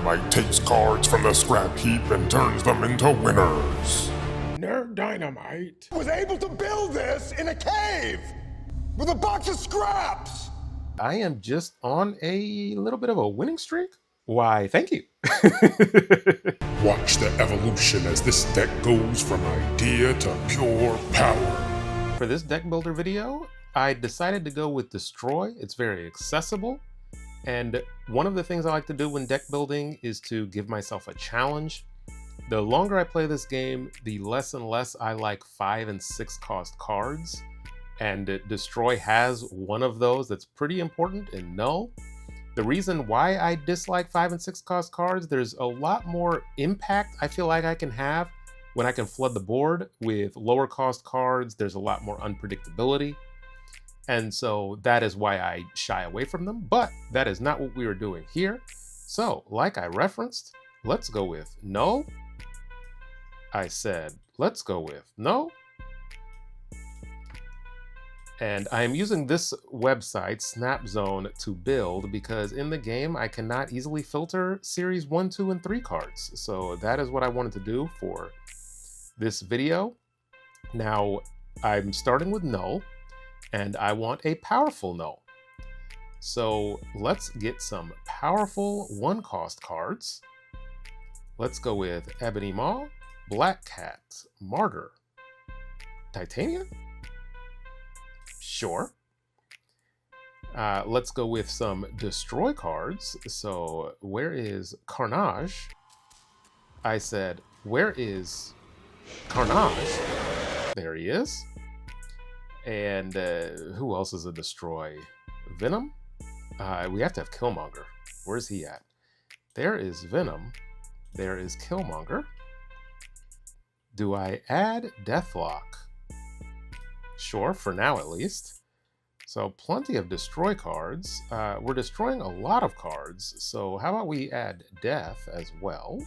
Dynamite takes cards from the scrap heap and turns them into winners. Nerd Dynamite was able to build this in a cave with a box of scraps. I am just on a little bit of a winning streak. Why, thank you. Watch the evolution as this deck goes from idea to pure power. For this deck builder video, I decided to go with Destroy. It's very accessible. And one of the things I like to do when deck building is to give myself a challenge. The longer I play this game, the less and less I like 5 and 6 cost cards. And Destroy has one of those that's pretty important in Knull. The reason why I dislike 5 and 6 cost cards, there's a lot more impact I feel like I can have when I can flood the board with lower cost cards. There's a lot more unpredictability. And so that is why I shy away from them, but that is not what we are doing here. So like I referenced, let's go with Knull. I said, let's go with Knull. And I am using this website, SnapZone, to build because in the game I cannot easily filter series 1, 2, and 3 cards. So that is what I wanted to do for this video. Now I'm starting with Knull, and I want a powerful Knull. So let's get some powerful 1-cost cards. Let's go with Ebony Maw, Black Cat, Martyr, Titania? Sure. Let's go with some Destroy cards. So where is Carnage? I said, where is Carnage? There he is. And who else is a Destroy? Venom? We have to have Killmonger. Where's he at? There is Venom. There is Killmonger. Do I add Deathlock? Sure, for now at least. So plenty of Destroy cards. We're destroying a lot of cards, so how about we add Death as well?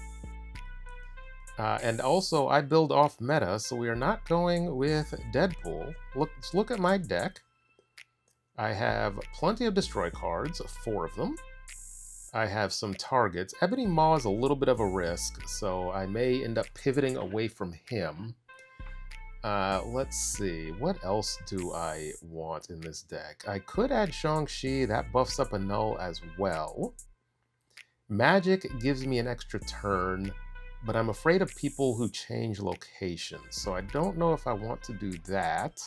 And also I build off meta, so we are not going with Deadpool. Let's look at my deck. I have plenty of Destroy cards, 4 of them. I have some targets. Ebony Maw is a little bit of a risk, so I may end up pivoting away from him. Let's see, what else do I want in this deck? I could add Shang-Chi, that buffs up a Knull as well. Magic gives me an extra turn, but I'm afraid of people who change locations, so I don't know if I want to do that.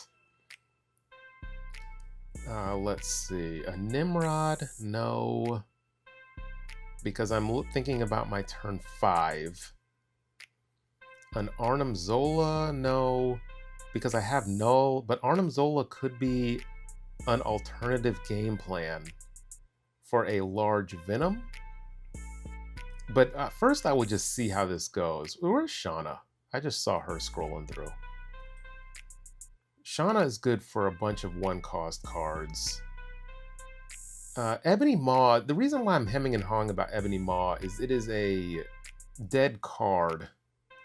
Let's see, a Nimrod, no, because I'm thinking about my turn 5. An Arnim Zola, no, because I have Knull, but Arnim Zola could be an alternative game plan for a large Venom. But first I would just see how this goes. Where's Shauna? I just saw her scrolling through. Shauna is good for a bunch of 1-cost cards. Ebony Maw, the reason why I'm hemming and hawing about Ebony Maw is it is a dead card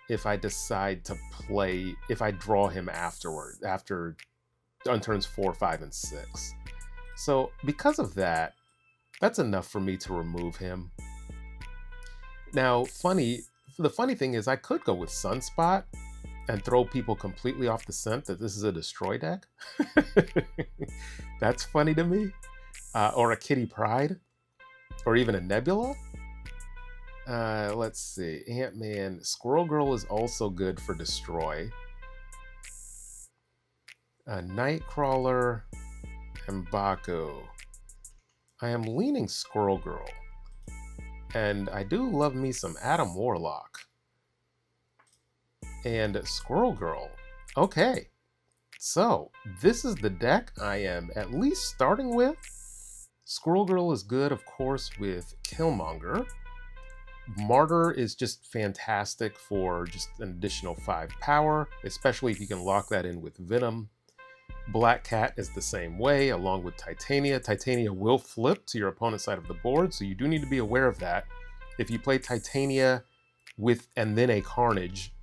if I decide to play, if I draw him afterward, on turns 4, 5, and 6. So because of that, that's enough for me to remove him. Now, the funny thing is I could go with Sunspot and throw people completely off the scent that this is a Destroy deck. That's funny to me. Or a Kitty Pryde, or even a Nebula. Let's see, Ant-Man. Squirrel Girl is also good for Destroy. Nightcrawler, and Baku. I am leaning Squirrel Girl. And I do love me some Adam Warlock. And Squirrel Girl. Okay. So, this is the deck I am at least starting with. Squirrel Girl is good, of course, with Killmonger. Martyr is just fantastic for just an additional 5 power, especially if you can lock that in with Venom. Black Cat is the same way, along with Titania. Titania will flip to your opponent's side of the board, so you do need to be aware of that. If you play Titania and then a Carnage,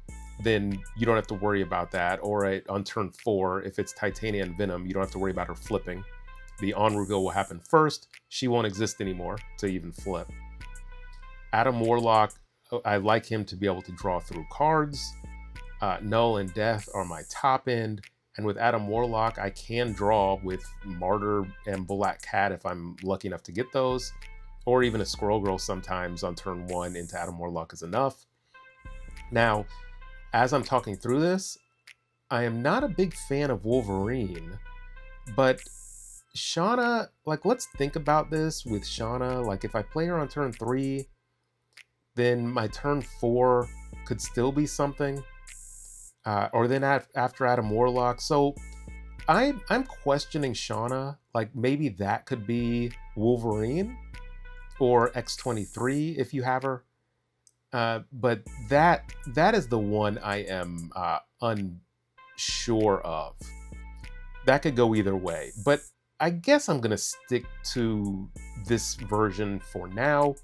then you don't have to worry about that. Or on turn 4, if it's Titania and Venom, you don't have to worry about her flipping. The on reveal will happen first. She won't exist anymore to even flip. Adam Warlock, I like him to be able to draw through cards. Knull and Death are my top end. And with Adam Warlock, I can draw with Martyr and Black Cat if I'm lucky enough to get those. Or even a Squirrel Girl sometimes on turn 1 into Adam Warlock is enough. Now, as I'm talking through this, I am not a big fan of Wolverine, but Shauna, like, let's think about this with Shauna. Like, if I play her on turn 3, then my turn 4 could still be something. Or then after Adam Warlock. So I'm questioning Shauna. Like, maybe that could be Wolverine or X-23 if you have her. But that is the one I am unsure of. That could go either way. But I guess I'm going to stick to this version for now,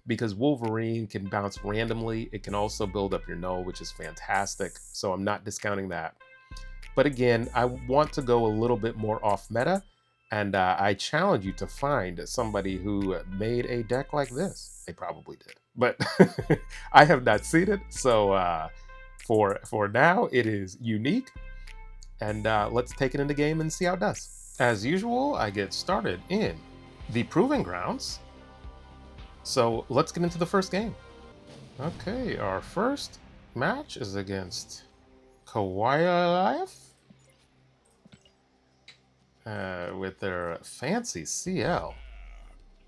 because Wolverine can bounce randomly. It can also build up your Knull, which is fantastic. So I'm not discounting that. But again, I want to go a little bit more off meta. And I challenge you to find somebody who made a deck like this. They probably did, but I have not seen it. So for now, it is unique. And let's take it into game and see how it does. As usual, I get started in the Proving Grounds. So let's get into the first game. Okay, our first match is against Kawaii with their fancy CL.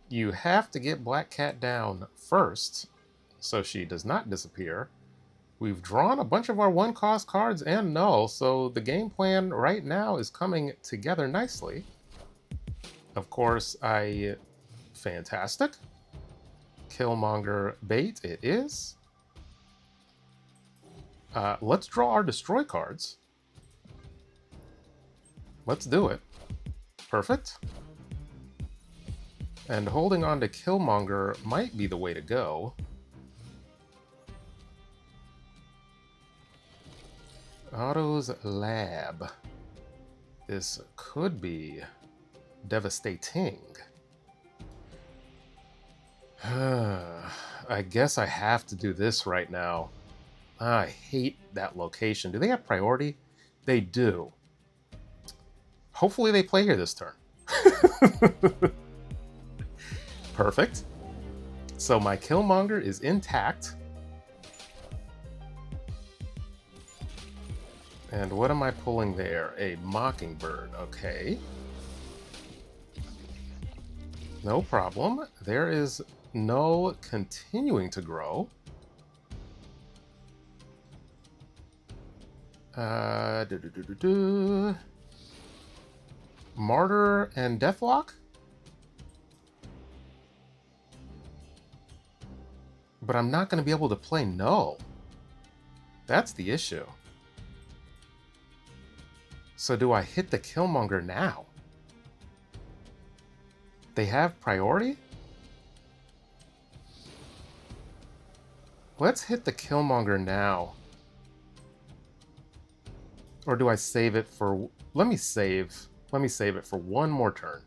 You have to get Black Cat down first so she does not disappear. We've drawn a bunch of our 1-cost cards and Knull, so the game plan right now is coming together nicely. Of course, fantastic. Killmonger bait it is. Let's draw our destroy cards. Let's do it. Perfect. And holding on to Killmonger might be the way to go. Otto's Lab. This could be devastating. I guess I have to do this right now. I hate that location. Do they have priority? They do. Hopefully they play here this turn. Perfect. So my Killmonger is intact. And what am I pulling there? A Mockingbird. Okay. No problem. There is Knull continuing to grow. Martyr and Deathlock? But I'm not going to be able to play Knull. That's the issue. So do I hit the Killmonger now? They have priority? Let's hit the Killmonger now. Or do I save it for... Let me save it for one more turn.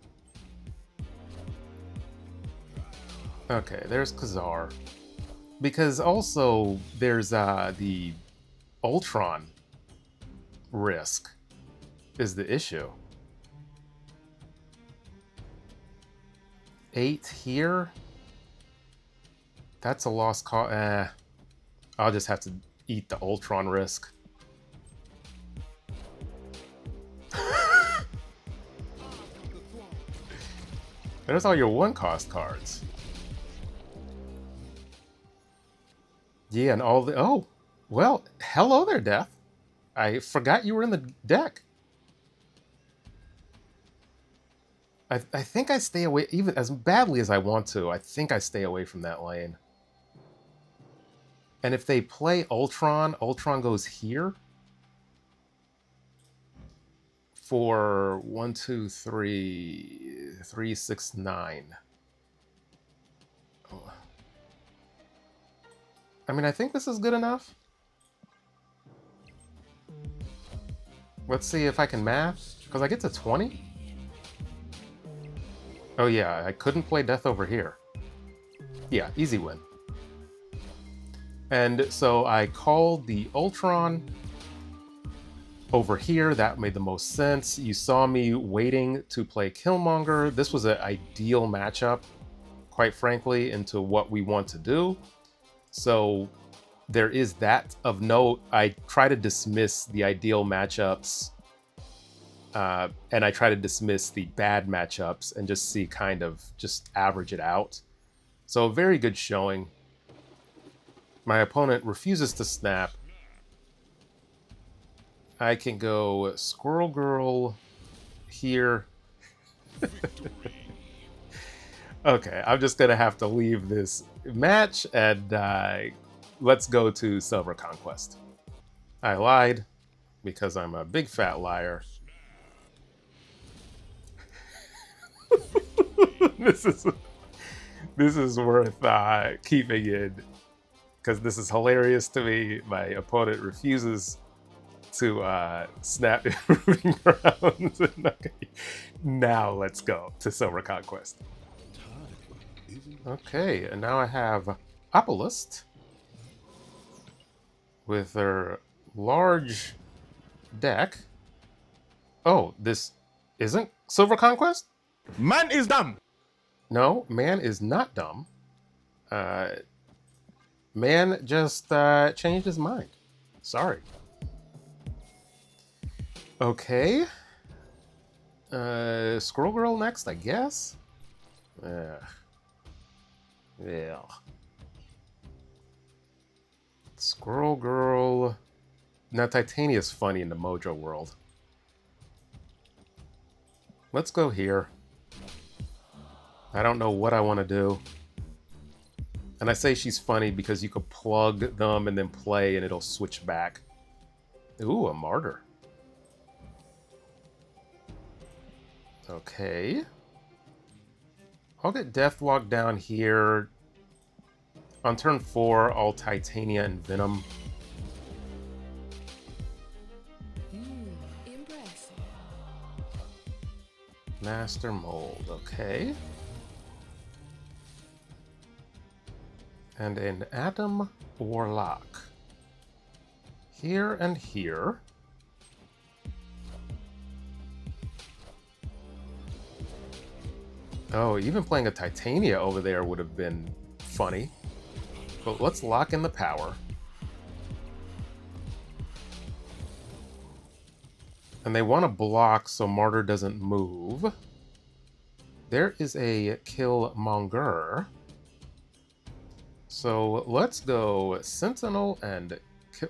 Okay, there's Khazar. Because also, there's the Ultron risk is the issue. 8 here? That's a lost cause. I'll just have to eat the Ultron risk. There's all your 1-cost cards. Yeah, and all the... Oh, well, hello there, Death. I forgot you were in the deck. I think I stay away, even as badly as I want to, I think I stay away from that lane. And if they play Ultron, Ultron goes here. For 1, 2, 3, 3, 6, 9. Oh. I mean, I think this is good enough. Let's see if I can math, because I get to 20. Oh yeah, I couldn't play Death over here. Yeah, easy win. And so I called the Ultron over here. That made the most sense. You saw me waiting to play Killmonger. This was an ideal matchup, quite frankly, into what we want to do. So there is that of note. I try to dismiss the ideal matchups, and I try to dismiss the bad matchups and just see kind of just average it out. So a very good showing. My opponent refuses to snap. I can go Squirrel Girl here. Okay, I'm just gonna have to leave this match and let's go to Silver Conquest. I lied because I'm a big fat liar. This is worth keeping in because this is hilarious to me. My opponent refuses to snap moving rounds. Okay. Now let's go to Silver Conquest. Okay, and now I have Opalist with their large deck. Oh, this isn't Silver Conquest? Man is dumb. No, man is not dumb. Man just changed his mind. Sorry. Okay. Squirrel Girl next, I guess. Yeah. Squirrel Girl. Now Titania's funny in the Mojo world. Let's go here. I don't know what I want to do. And I say she's funny because you could plug them and then play and it'll switch back. Ooh, a martyr. Okay. I'll get Deathwalk down here. On turn 4, I'll Titania and Venom. Impressive. Master Mold, okay. And an Atom Warlock. Here and here. Oh, even playing a Titania over there would have been funny. But let's lock in the power. And they want to block so Martyr doesn't move. There is a Killmonger. So let's go Sentinel and...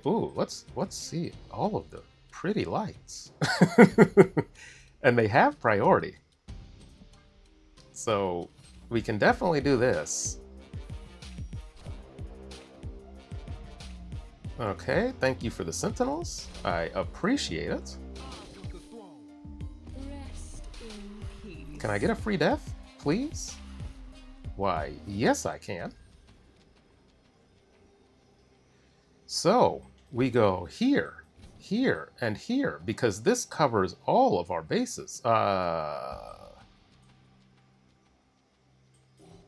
Ooh, let's see all of the pretty lights. And they have priority. So we can definitely do this. Okay, thank you for the Sentinels. I appreciate it. Rest in peace. Can I get a free death, please? Why, yes I can. So we go here, here, and here, because this covers all of our bases.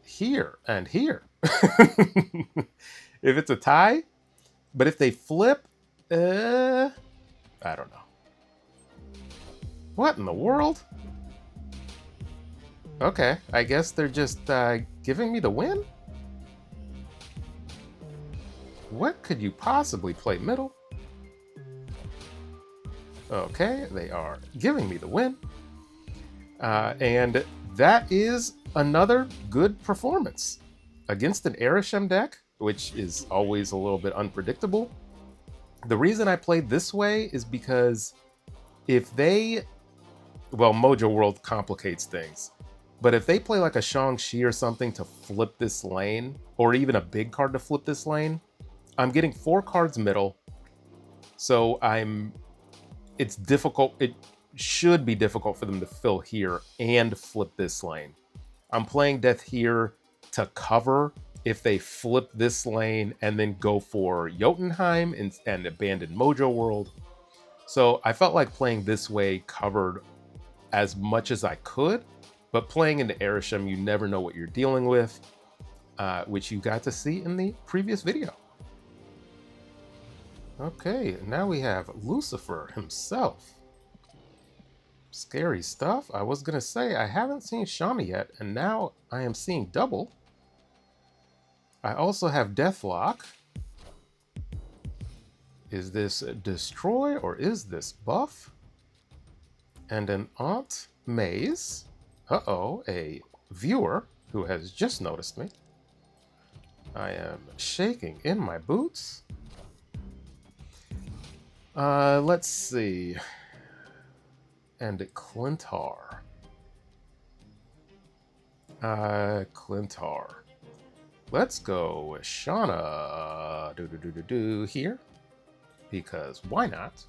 Here and here. If it's a tie, but if they flip, I don't know. What in the world? Okay, I guess they're just giving me the win? What could you possibly play middle? Okay, they are giving me the win. And that is another good performance against an Arishem deck, which is always a little bit unpredictable. The reason I played this way is because if they, well, Mojo World complicates things, but if they play like a Shang-Chi or something to flip this lane, or even a big card to flip this lane, I'm getting 4 cards middle, so it's difficult, it should be difficult for them to fill here and flip this lane. I'm playing Death here to cover if they flip this lane and then go for Jotunheim and abandon Mojo World. So I felt like playing this way covered as much as I could, but playing into Arishem, you never know what you're dealing with, which you got to see in the previous video. Okay, now we have Lucifer himself. Scary stuff. I was gonna say I haven't seen Shauna yet, and now I am seeing double. I also have Deathlock. Is this Destroy or is this Buff? And an Aunt Maze. Uh-oh, a viewer who has just noticed me. I am shaking in my boots. Let's see. And Clintar. Clintar. Let's go with Shauna here. Because why not?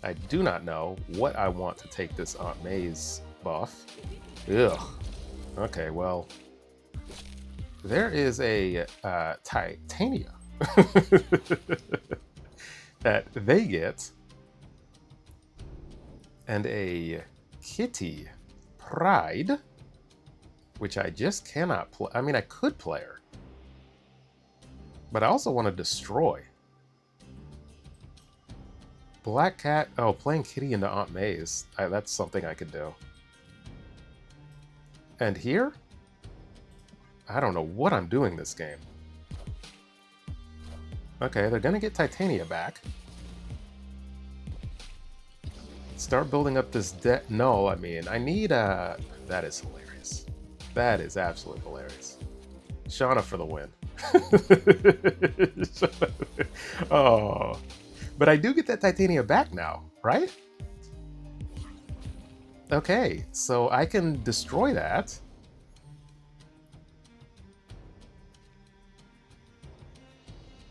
I do not know what I want to take this Aunt May's buff. Ugh. Okay, well. There is a Titania that they get. And a Kitty Pride, which I just cannot play. I mean, I could play her. But I also want to destroy. Black Cat. Oh, playing Kitty into Aunt May's. That's something I could do. And here? I don't know what I'm doing this game. Okay, they're gonna get Titania back. Start building up this debt. No, I mean, I need a... That is hilarious. That is absolutely hilarious. Shauna for the win. Oh. But I do get that Titania back now, right? Okay, so I can destroy that.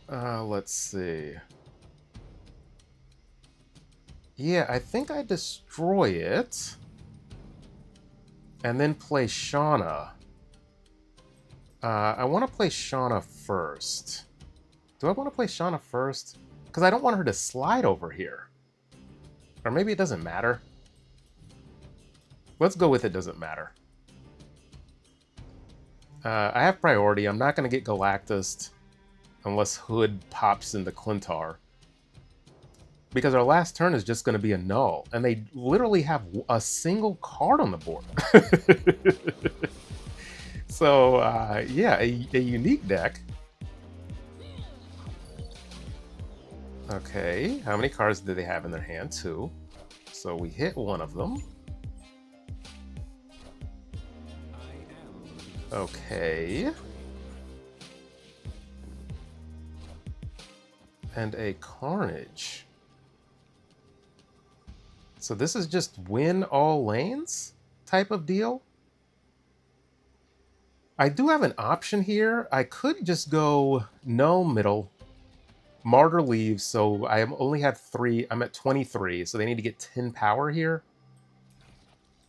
Let's see. Yeah, I think I destroy it. And then play Shauna. I want to play Shauna first. Do I want to play Shauna first? Because I don't want her to slide over here. Or maybe it doesn't matter. Let's go with it doesn't matter. I have priority. I'm not going to get Galactus unless Hood pops into Clintar. Because our last turn is just going to be a Knull. And they literally have a single card on the board. So, yeah, a unique deck. Okay, how many cards do they have in their hand? 2. So we hit one of them. Okay. And a Carnage. So this is just win all lanes type of deal. I do have an option here. I could just go Knull middle. Martyr leaves, so I only have 3. I'm at 23, so they need to get 10 power here.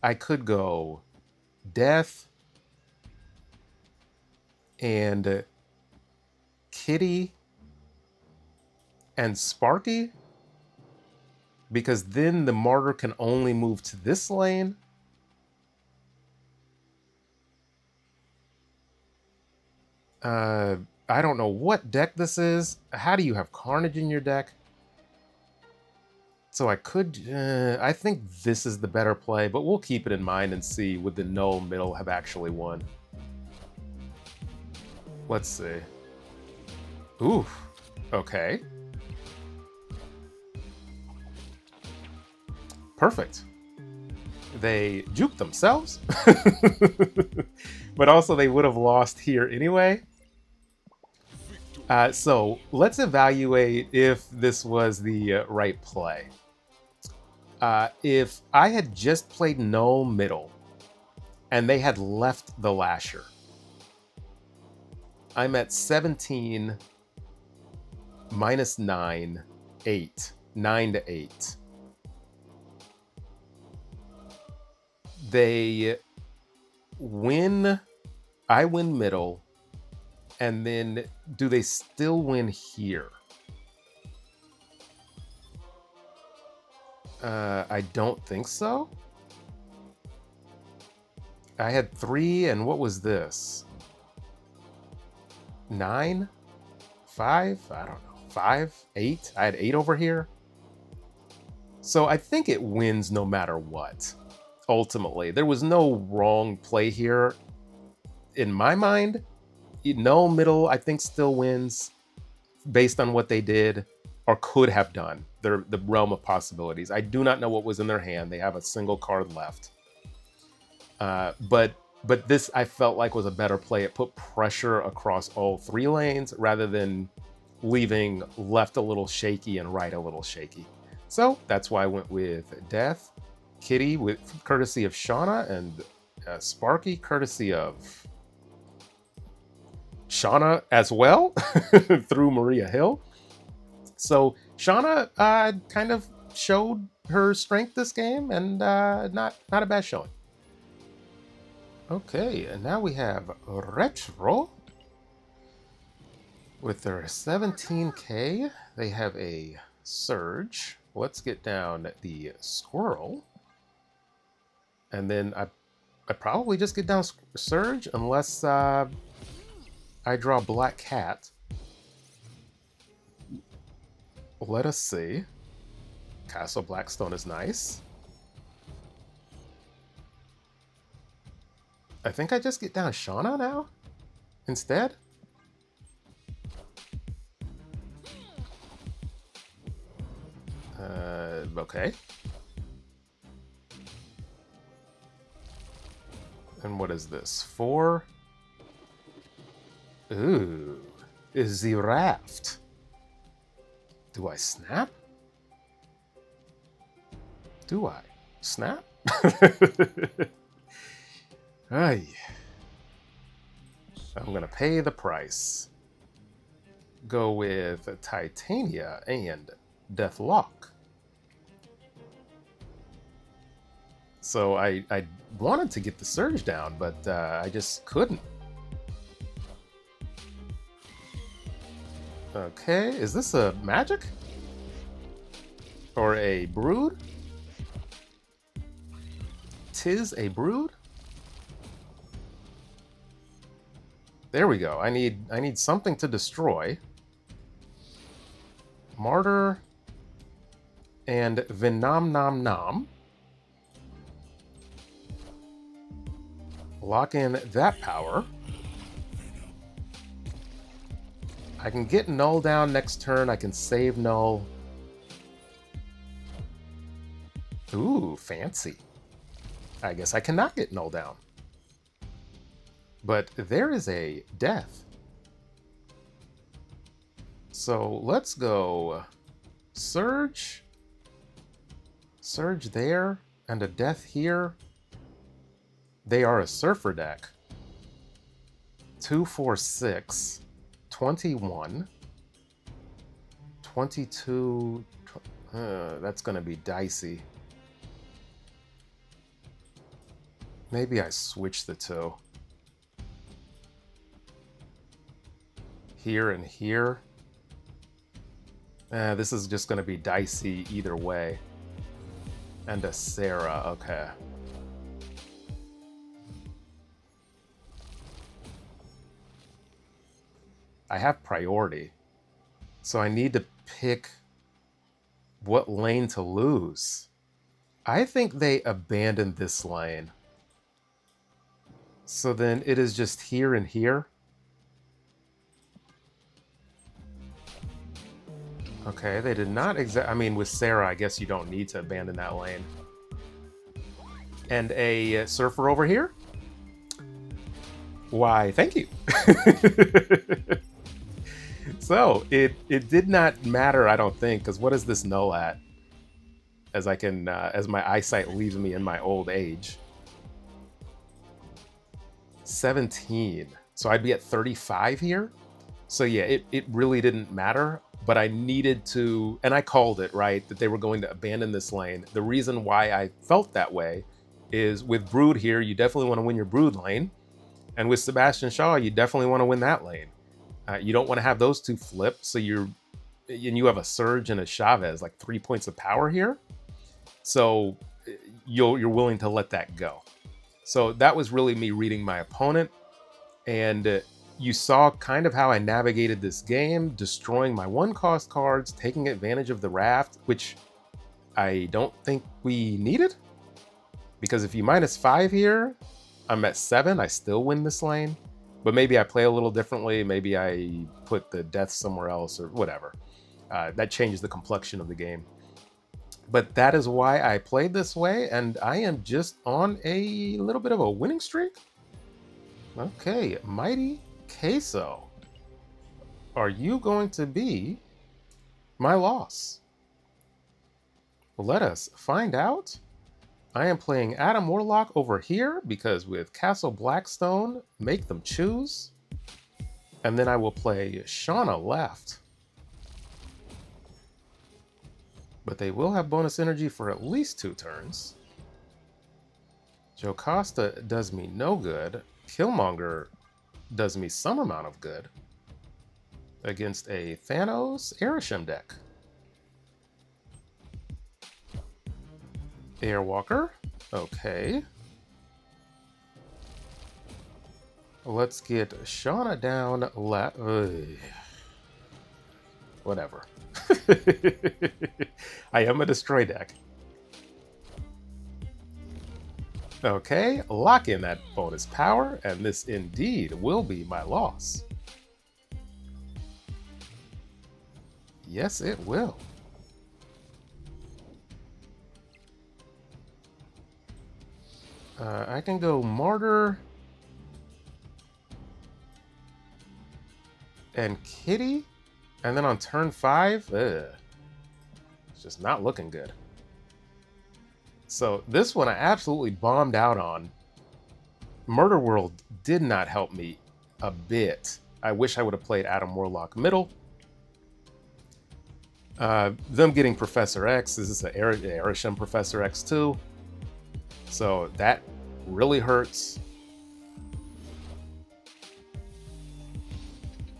I could go Death and Kitty and Sparky, because then the Martyr can only move to this lane. I don't know what deck this is. How do you have Carnage in your deck? So I could... I think this is the better play, but we'll keep it in mind and see would the Knull middle have actually won. Let's see. Ooh. Okay. Perfect. They juked themselves. But also they would have lost here anyway. So let's evaluate if this was the right play. If I had just played Knull middle and they had left the Lasher, I'm at 17 minus 9, 8. 9 to 8. They win, I win middle, and then do they still win here? I don't think so. I had 3, and what was this? 9? 5? I don't know. 5, 8. I had 8 over here. So I think it wins no matter what. Ultimately, there was no wrong play here. In my mind, Knull middle, I think, still wins based on what they did or could have done. They're the realm of possibilities. I do not know what was in their hand. They have a single card left. But this, I felt like, was a better play. It put pressure across all 3 lanes rather than leaving left a little shaky and right a little shaky. So that's why I went with Death, Kitty with courtesy of Shauna, and Sparky courtesy of Shauna as well through Maria Hill. So Shauna kind of showed her strength this game, and not a bad showing. Okay, and now we have Retro with their 17k. They have a Surge. Let's get down the Squirrel, and then I probably just get down Surge unless I draw Black Cat. Let us see. Castle Blackstone is nice. I think I just get down Shauna now instead. Okay. And what is this? 4? Ooh, is the raft. Do I snap? Do I snap? Ay. I'm gonna pay the price. Go with Titania and Deathlock. So I wanted to get the Surge down, but I just couldn't. Okay, is this a magic? Or a brood? 'Tis a brood? There we go. I need something to destroy. Martyr and Venom Nom Nom. Lock in that power. I can get Knull down next turn. I can save Knull. Ooh, fancy. I guess I cannot get Knull down. But there is a Death. So let's go Surge. Surge there, and a Death here. They are a Surfer deck. 2, 4, 6, 21, 22. That's going to be dicey. Maybe I switch the 2. Here and here. This is just going to be dicey either way. And a Sarah, okay. I have priority, so I need to pick what lane to lose. I think they abandoned this lane. So then it is just here and here. Okay, they did not I mean, with Sarah, I guess you don't need to abandon that lane. And a Surfer over here? Why, thank you. So it did not matter, I don't think, because what is this Knull at? As I can, as my eyesight leaves me in my old age. 17. So I'd be at 35 here. So yeah, it really didn't matter, but I needed to, and I called it, right, that they were going to abandon this lane. The reason why I felt that way is with Brood here, you definitely want to win your Brood lane. And with Sebastian Shaw, you definitely want to win that lane. You don't want to have those two flip, so you have a Surge and a Chavez, like 3 points of power here. So you're willing to let that go. So that was really me reading my opponent. And you saw kind of how I navigated this game, destroying my 1-cost cards, taking advantage of the raft, which I don't think we needed. Because if you -5 here, I'm at 7, I still win this lane. But maybe I play a little differently, maybe I put the death somewhere else or whatever. That changes the complexion of the game. But that is why I played this way, and I am just on a little bit of a winning streak. Okay, Mighty Queso. Are you going to be my loss? Let us find out. I am playing Adam Warlock over here because with Castle Blackstone, make them choose. And then I will play Shauna left. But they will have bonus energy for at least 2 turns. Jocasta does me no good. Killmonger does me some amount of good against a Thanos Arishem deck. Airwalker, okay. Let's get Shauna down whatever. I am a destroy deck. Okay, lock in that bonus power, and this indeed will be my loss. Yes, it will. I can go Martyr and Kitty, and then on turn 5, it's just not looking good. So this one I absolutely bombed out on. Murder World did not help me a bit. I wish I would have played Adam Warlock middle. Them getting Professor X, this is an Arishem Professor X too. So that really hurts.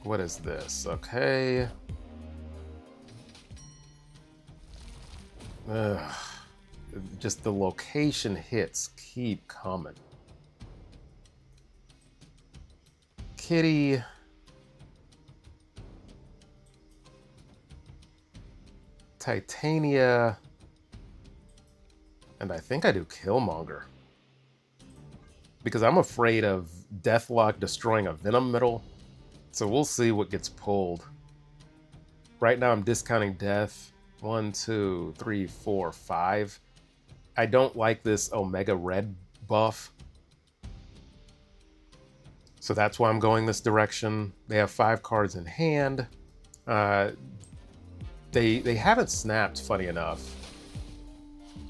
What is this? Okay. Just the location hits keep coming. Kitty. Titania. And I think I do Killmonger. Because I'm afraid of Deathlock destroying a Venom middle. So we'll see what gets pulled. Right now I'm discounting Death. 1, 2, 3, 4, 5. I don't like this Omega Red buff. So that's why I'm going this direction. They have 5 cards in hand. They haven't snapped, funny enough.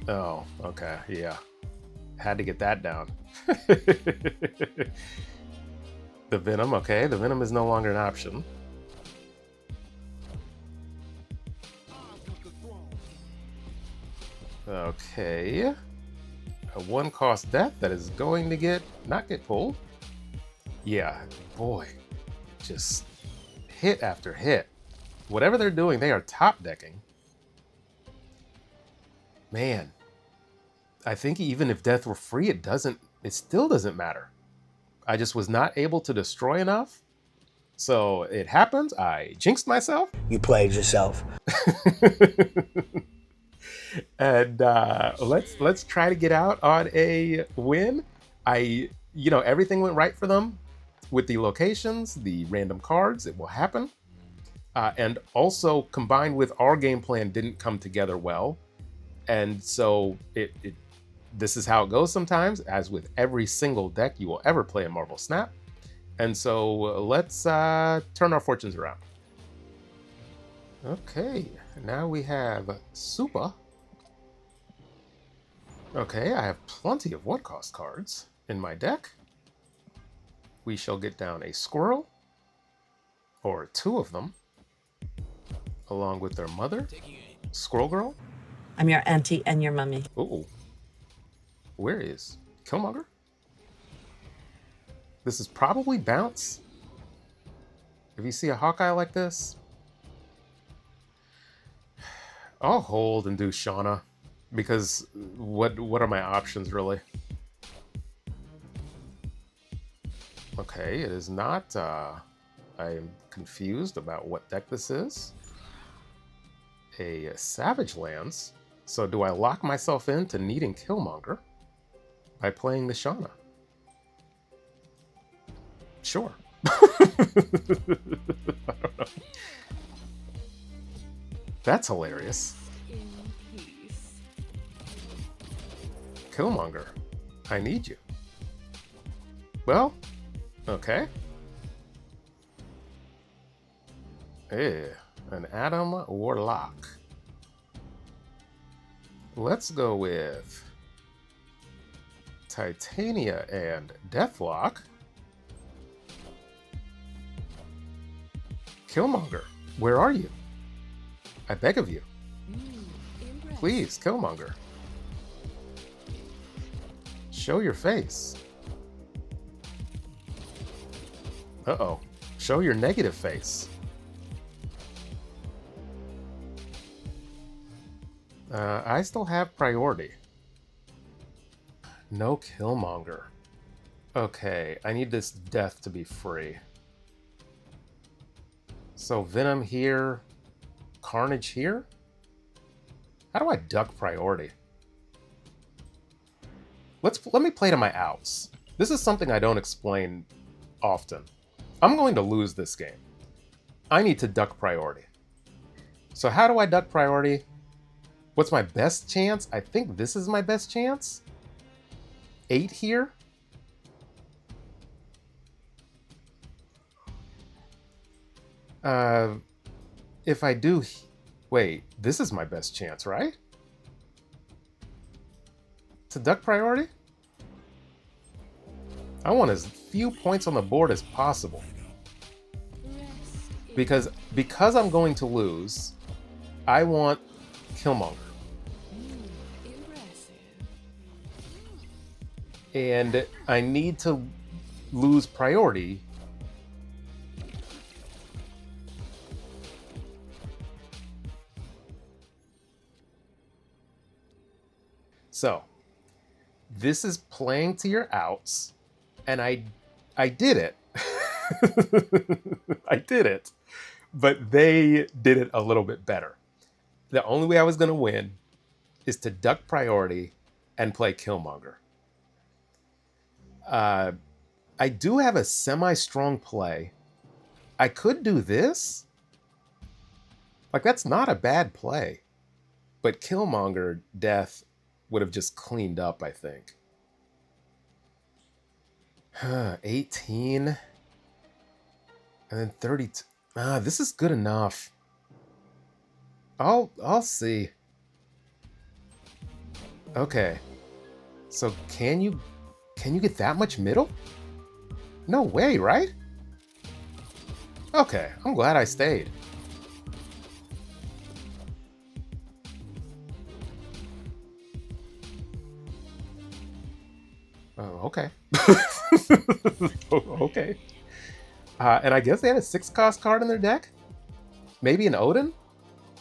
Oh, okay, yeah. Had to get that down. The Venom, okay, the Venom is no longer an option. Okay. A 1-cost death that is going to not get pulled. Yeah, boy. Just hit after hit. Whatever they're doing, they are top decking. Man. I think even if death were free, it still doesn't matter. I just was not able to destroy enough. So it happened. I jinxed myself. You played yourself. And let's try to get out on a win. Everything went right for them with the locations, the random cards. It will happen. And also combined with our game plan didn't come together well. And so this is how it goes sometimes, as with every single deck you will ever play in Marvel Snap. And so let's turn our fortunes around. Okay, now we have Supa. Okay, I have plenty of 1-cost cards in my deck. We shall get down a Squirrel, or 2 of them, along with their mother, Squirrel Girl. I'm your auntie and your mummy. Ooh. Where is Killmonger? This is probably bounce. If you see a Hawkeye like this, I'll hold and do Shauna, because what are my options really? Okay, it is not. I am confused about what deck this is. A Savage Lands. So do I lock myself into needing Killmonger by playing the Shauna? Sure. I don't know. That's hilarious. In peace. Killmonger, I need you. Well, okay. An Adam Warlock. Let's go with Titania and Deathlock. Killmonger, where are you? I beg of you. Please, Killmonger. Show your face. Uh-oh. Show your negative face. I still have priority. No Killmonger. Okay, I need this death to be free. So Venom here, Carnage here? How do I duck priority? Let me play to my outs. This is something I don't explain often. I'm going to lose this game. I need to duck priority. So how do I duck priority? What's my best chance? I think this is my best chance. 8 here. If I do... Wait, this is my best chance, right? To duck priority? I want as few points on the board as possible. Because I'm going to lose, I want Killmonger. And I need to lose priority. So, this is playing to your outs, and I did it. I did it, but they did it a little bit better. The only way I was going to win is to duck priority and play Killmonger. I do have a semi-strong play. I could do this. Like, that's not a bad play. But Killmonger death would have just cleaned up, I think. 18. And then 32. This is good enough. I'll see. Okay. So can you get that much middle? No way, right? Okay, I'm glad I stayed. Oh, okay. Okay. And I guess they had a 6-cost card in their deck? Maybe an Odin?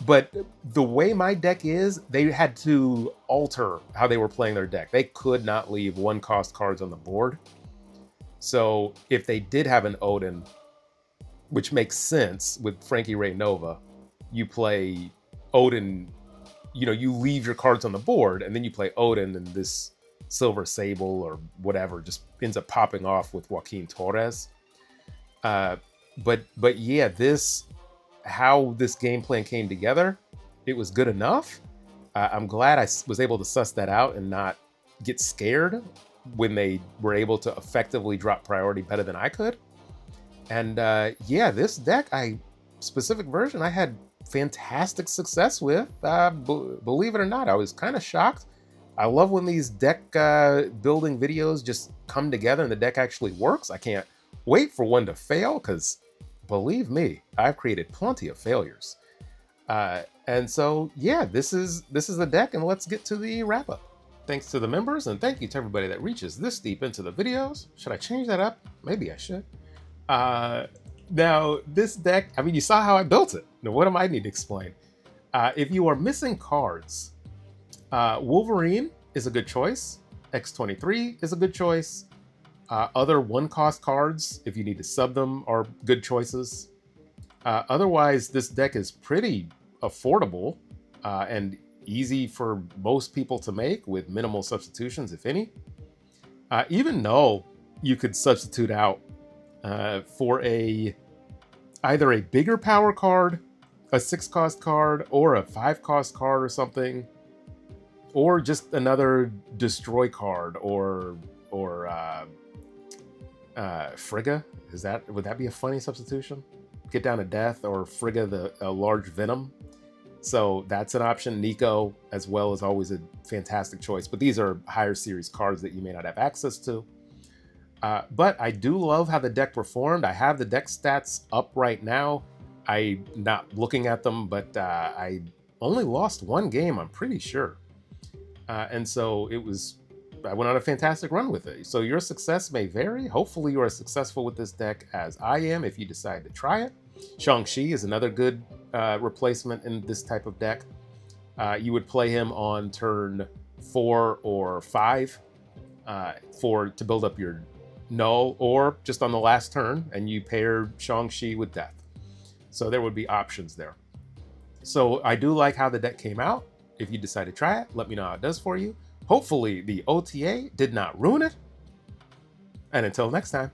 But the way my deck is, they had to alter how they were playing their deck. They could not leave 1-cost cards on the board. So if they did have an Odin, which makes sense with Frankie Ray Nova, you play Odin, you leave your cards on the board, and then you play Odin, and this Silver Sable or whatever just ends up popping off with Joaquin Torres. But yeah, how this game plan came together, it was good enough. I'm glad I was able to suss that out and not get scared when they were able to effectively drop priority better than I could. And yeah, this deck, specific version, I had fantastic success with. Believe it or not, I was kind of shocked. I love when these deck building videos just come together and the deck actually works. I can't wait for one to fail because, believe me, I've created plenty of failures. And so, yeah, this is the deck, and let's get to the wrap up. Thanks to the members, and thank you to everybody that reaches this deep into the videos. Should I change that up? Maybe I should. Now, this deck, you saw how I built it. Now, what do I need to explain? If you are missing cards, Wolverine is a good choice. X-23 is a good choice. Other one-cost cards, if you need to sub them, are good choices. Otherwise, this deck is pretty affordable and easy for most people to make with minimal substitutions, if any. Even Knull, you could substitute out for either a bigger power card, a 6-cost card, or a 5-cost card or something, or just another destroy card, or Frigga. Would that be a funny substitution? Get down to death, or Frigga a large venom. So that's an option. Nico as well is always a fantastic choice, but these are higher series cards that you may not have access to. But I do love how the deck performed. I have the deck stats up right now. I'm not looking at them, but I only lost one game, I'm pretty sure. And so I went on a fantastic run with it. So your success may vary. Hopefully you are as successful with this deck as I am if you decide to try it. Shang-Chi is another good replacement in this type of deck. You would play him on turn 4 or 5 to build up your Knull, or just on the last turn, and you pair Shang-Chi with Death. So there would be options there. So I do like how the deck came out. If you decide to try it, let me know how it does for you. Hopefully the OTA did not ruin it. And until next time.